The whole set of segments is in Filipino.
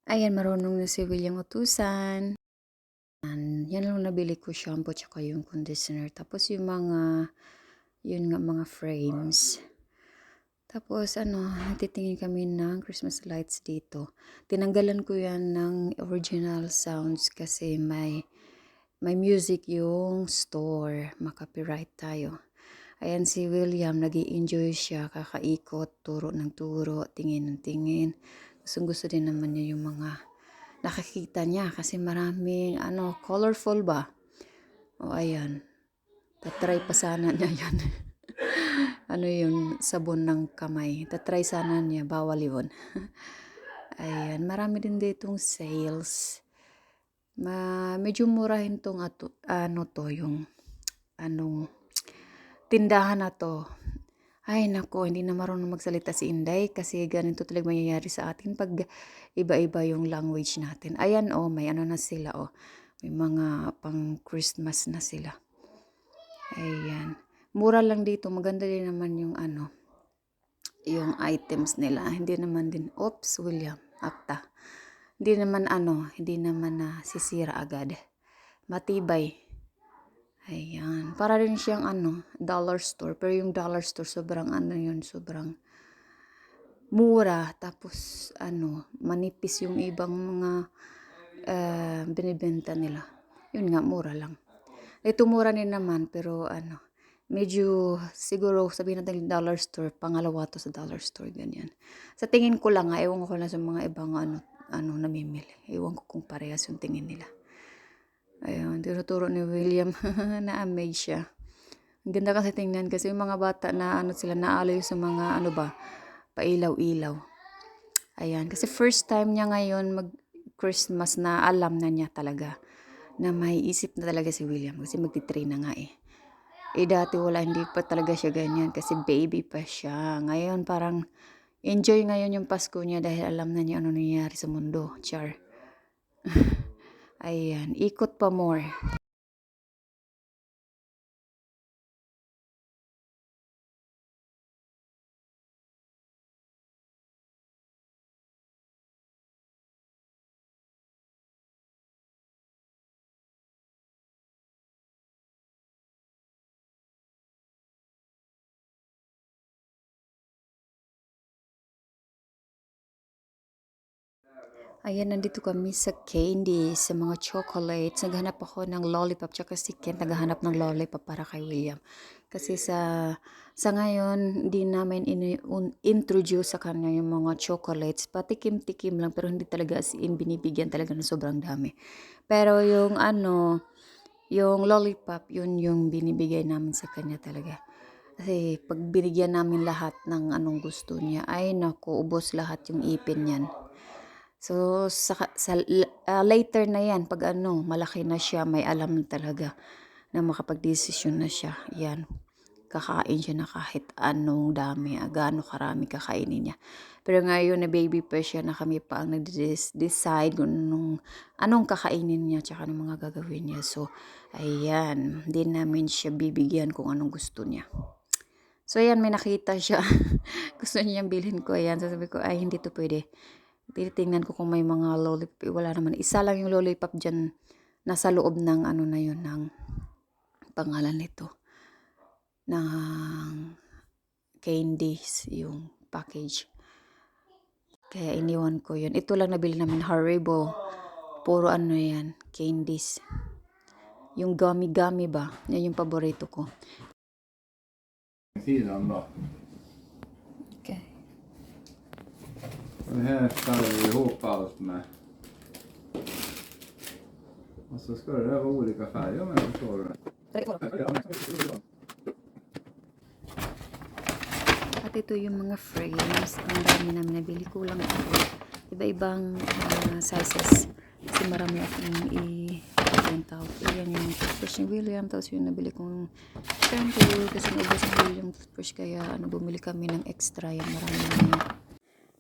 Ayan, marunong na si William utusan. Yan lang nabili ko shampoo tsaka yung conditioner. Tapos yung yun nga mga frames. Tapos natitingin kami ng Christmas lights dito. Tinanggalan ko yan ng original sounds kasi may music yung store. Makapiright tayo. Ayan si William, nag-i-enjoy siya, kakaikot, turo ng turo, tingin ng tingin. Gustong gusto din naman niya yung mga nakakita niya kasi maraming colorful ba? O ayan, tatry pa sana niya yan. Yung sabon ng kamay. Tatry sana niya, bawal yun. Ayan, marami din ditong sales. Medyo murahin tong yung tindahan na to. Ay nako, hindi na marunong magsalita si Inday kasi ganito talaga mangyayari sa atin pag iba-iba yung language natin. Ayan may na sila May mga pang Christmas na sila. Ayan. Mura lang dito, maganda din naman yung yung items nila. Hindi naman din, William, akta. Hindi naman sisira agad. Matibay. Ayan. Para rin siyang dollar store. Pero yung dollar store, sobrang sobrang mura. Tapos, manipis yung ibang mga binibenta nila. Yun nga, mura lang. Ito mura din naman, pero medyo siguro sabihin natin dollar store, pangalawa to sa dollar store, ganyan. Sa tingin ko lang ewan ko lang sa mga ibang namimili. Ewan ko kung parehas yung tingin nila. Ayun, tinuturo ni William na-amaze siya. Ang ganda kasi tingnan kasi yung mga bata na sila naalayo sa mga pailaw-ilaw. Ayan, kasi first time niya ngayon mag-Christmas na alam na niya talaga na may isip na talaga si William kasi magti-3 na nga dati hindi pa talaga siya ganyan kasi baby pa siya. Ngayon parang enjoy ngayon yung Pasko niya dahil alam na niya ano nangyayari sa mundo. Char. Ayan, ikot pa more. Ayan, nandito kami sa candy, sa mga chocolates. Naghanap ako ng lollipop, tsaka si Kent naghahanap ng lollipop para kay William. Kasi sa ngayon, hindi namin introduce sa kanya yung mga chocolates. Patikim-tikim lang, pero hindi talaga as in binibigyan talaga ng sobrang dami. Pero yung lollipop, yun yung binibigay namin sa kanya talaga. Kasi pag binigyan namin lahat ng anong gusto niya, ay naku, ubos lahat yung ipin niyan. So, later na yan, pag malaki na siya, may alam na talaga na makapag-desisyon na siya. Yan, kakain siya na kahit anong dami, gaano karami kakainin niya. Pero ngayon na baby pa siya, na kami pa ang nag-decide kung anong kakainin niya, tsaka anong mga gagawin niya. So, ayan, hindi namin siya bibigyan kung anong gusto niya. So, ayan, may nakita siya. Gusto niyang bilhin ko, ayan. So, sabi ko, ay, hindi to pwede. Tinitingnan ko kung may mga lollipop. Wala naman. Isa lang yung lollipop dyan. Nasa loob ng na yun, ng pangalan nito. Ng candies, yung package. Kaya iniwan ko yun. Ito lang nabili namin, Haribo. Puro yan, candies. Yung gummy-gummy ba? Yan yung paborito ko. Sidan då. Okay. Och här tar vi ihop allt med. Och så ska det vara olika färger om jag förstår det. At ito yung mga frames. Ang dami namin nabili. Kulang ako. Iba-ibang sizes. Kasi marami akong i-rent out. Ayan yung toothbrush ni William. Tapos yung nabili kong shampoo. Kasi naubos ni William toothbrush. Kaya bumili kami ng extra. Yung marami namin.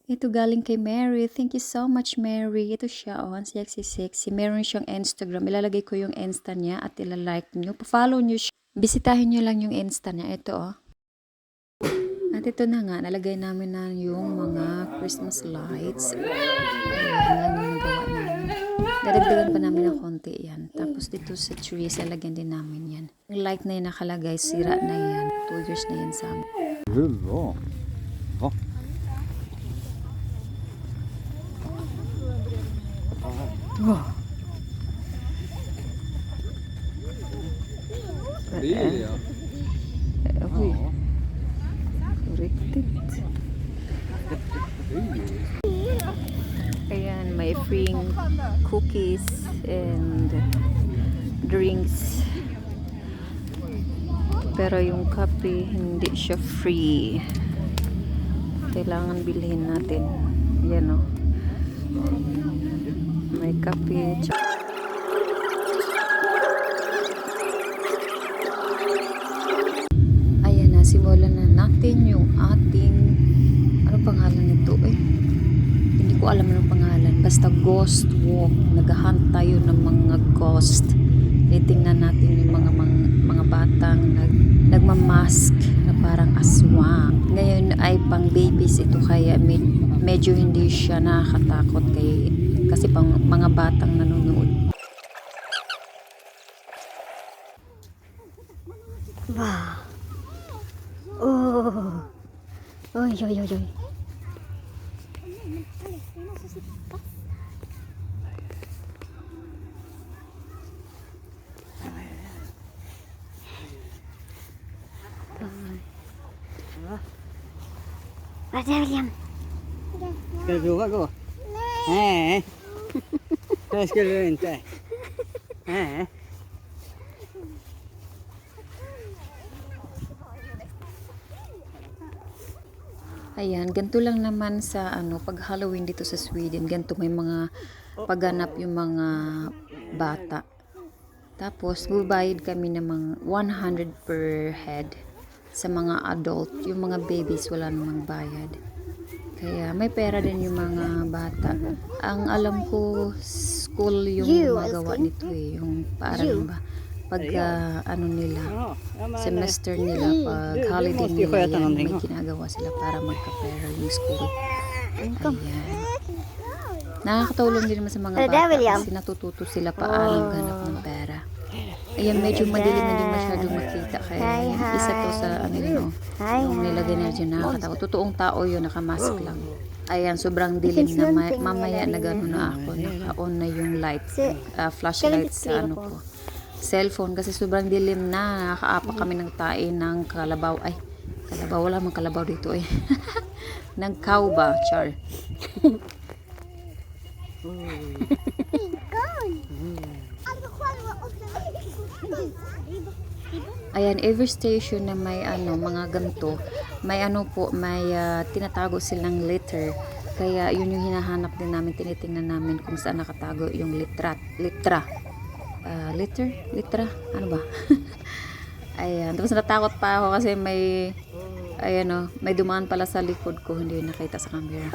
Ito galing kay Mary. Thank you so much, Mary. Ito siya, ang sexy. Meron siyang Instagram. Ilalagay ko yung Insta niya at ilalike nyo. Pa-follow nyo siya. Bisitahin nyo lang yung Insta niya. Ito, At ito na nga, nalagay namin na yung mga Christmas lights. Ayan lang yung nagawa namin. Dadagdagan pa namin ng konti yan. Tapos dito sa tree, lalagyan din namin yan. Yung light na yung nakalagay, sira na yan. 2 years na yan sa amin. Hurra! Va? Wow. Det är det, ja. Oj, riktigt. Ayan, may free cookies and drinks. Pero yung kape, hindi siya free. Kailangan bilhin natin. Yan o. May kape. Ayan na, simulan na natin yung ating, ano pangalan nito eh? Hindi ko alam anong pangalan. Basta ghost walk. Naghahunt tayo ng mga ghost. Titingnan natin yung mga batang nagmamask na parang aswang. Ngayon ay pang babies ito kaya medyo hindi siya nakakatakot kasi pang mga batang nanonood. Wow. Oh. Oy, oy, oy, oy. William. Ska du våga gå? Nej. Det skulle du inte. Nej. Ayan, ganito lang naman sa pag Halloween dito sa Sweden. Ganito may mga pagganap yung mga bata. Tapos, bubayad kami ng mga 100 per head sa mga adult. Yung mga babies, wala namang bayad. Kaya may pera din yung mga bata. Ang alam ko, school yung magawa nito eh. Yung parang ba, pag nila, semester nila, pag holiday nila, yan, may ginagawa sila para magka-pera yung school. Ayan. Nakakatulong din naman sa mga bata kasi natututo sila paano ganap ng pera. Ayan, medyo madilim na din masyadong makita. Kaya isa to sa yung nilagay na dyan nakakatakot. Totoong tao yun, nakamask lang. Ayan, sobrang dilim na. Mamaya na gano'n na ako. Naka-on na yung light, flashlight sa ko. Cellphone kasi sobrang dilim na. Nakakaapak kami ng tae ng kalabaw. Ay, kalabaw. Wala mang kalabaw dito eh. Ng cow ba, Char? Ayan, every station na may mga ganto, may may tinatago silang letter. Kaya yun yung hinahanap din namin, tinitingnan namin kung saan nakatago yung litra. Litra? Ano ba? Ayan, tapos natakot pa ako kasi may dumaan pala sa likod ko, hindi nakita sa camera.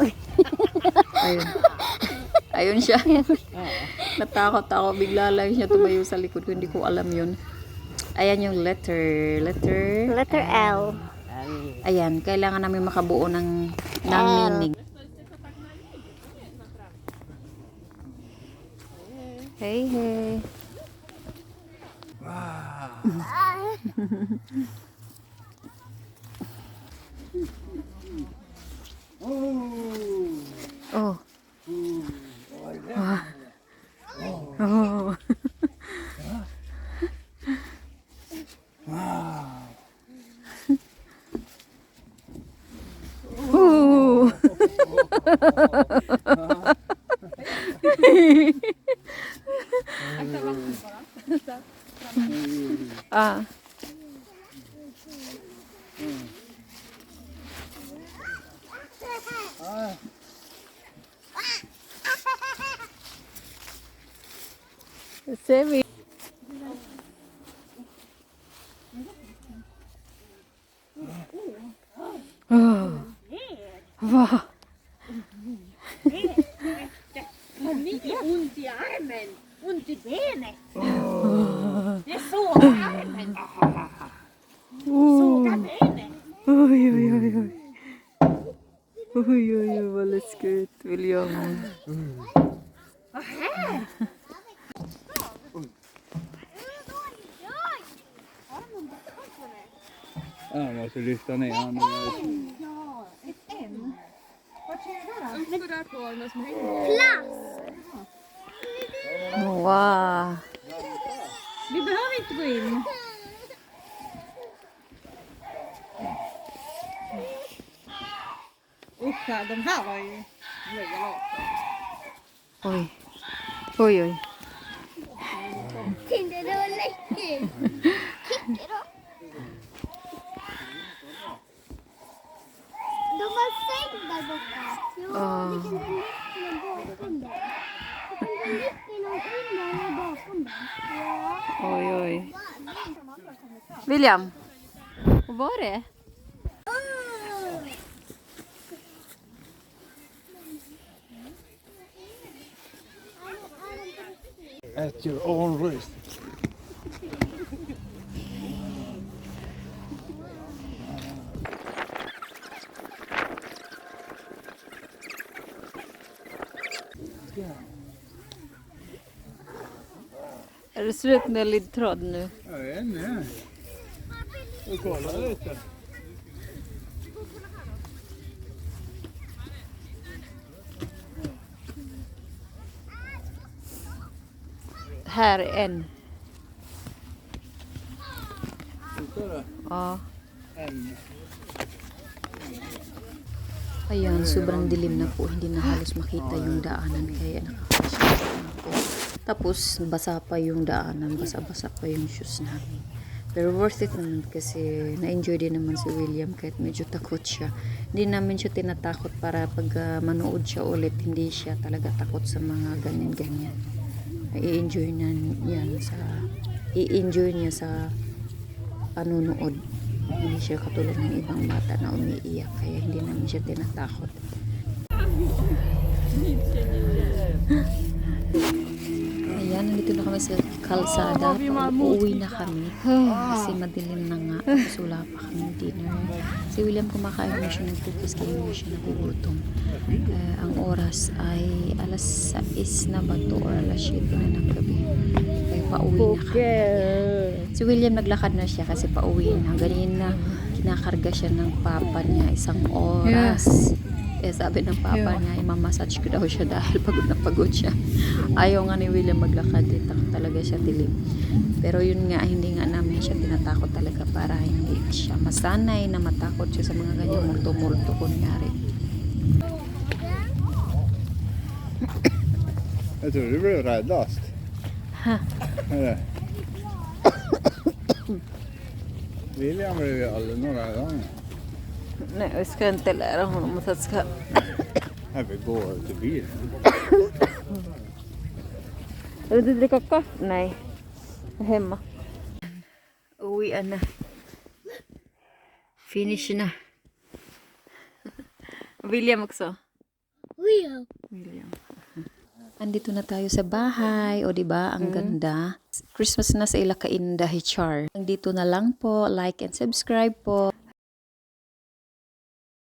Ayun. Ayun siya. Natakot ako, bigla lang siya tumayo sa likod ko, hindi ko alam yun. Ayan yung letter L. Ayan, kailangan namin makabuo ng meaning. Hey, hey. Oh. Oh. Ah. Semi. Oh. Wow. Ont i armen, ont i benet. Jag såg armen. Såg benet. Oj, oj, oj, oj. Gumon. Jag måste lyfta ner honom. Wow. Vi behöver inte gå in. Usch, de här var ju legala. Oj. Oj, oj. Tinder, det var läckert. Kicka då. De har säng där borta. Ja, det kan bli lycklig bakom dem. Det kan bli lycklig någon innan och bakom dem. Ja. Oj, oj. William. Vad var det? At your own risk. Är det slut med ledtråd nu? Jag vet inte. Och kolla lite. Här är en. Titta då. Ja. En. Ayan, sobrang dilim na po. Hindi na halos makita yung daanan kaya nakakasya ako. Tapos, basa pa yung daanan. Basa-basa pa yung shoes namin. Pero worth it naman kasi na-enjoy din naman si William kahit medyo takot siya. Hindi namin siya tinatakot para pag manood siya ulit, hindi siya talaga takot sa mga ganyan-ganyan. I-enjoy niya sa panunood. Hindi siya katulad ng ibang bata na umiiyak kaya hindi namin siya tinatakot. Ayan, nandito na kami sa kalsada. Uuwi na kami kasi madilim na nga. Tapos wala pa kami dinner. Si William kumakain na siya ng cookies kaya hindi siya nagugutom. Ang oras ay alas 6 na ba to or alas 7 na ng gabi. Kaya pauwi na kami. Si William naglakad na siya kasi pauwi na. Ganyan na kinakarga siya ng papa niya 1 oras. Sabi ng papa niya, imamassage ko daw siya dahil pagod na pagod siya. Ayaw nga ni William maglakad, talaga siya dilim. Pero yun nga, hindi nga namin siya tinatakot talaga para hindi siya masanay na matakot siya sa mga ganyang multo-multo kunyari. Jag tror du blev räddast. Eller? William blev ju aldrig några gånger. Nej, vi ska inte lära honom att han ska... Jag vill gå till bilen. Vill du dricka kaffe? Nej. Hemma. Uwian na. Finish na. William också. William. Andito na tayo sa bahay. O diba, ang ganda. Christmas na sa ila kainda, Hichar. Andito na lang po. Like and subscribe po.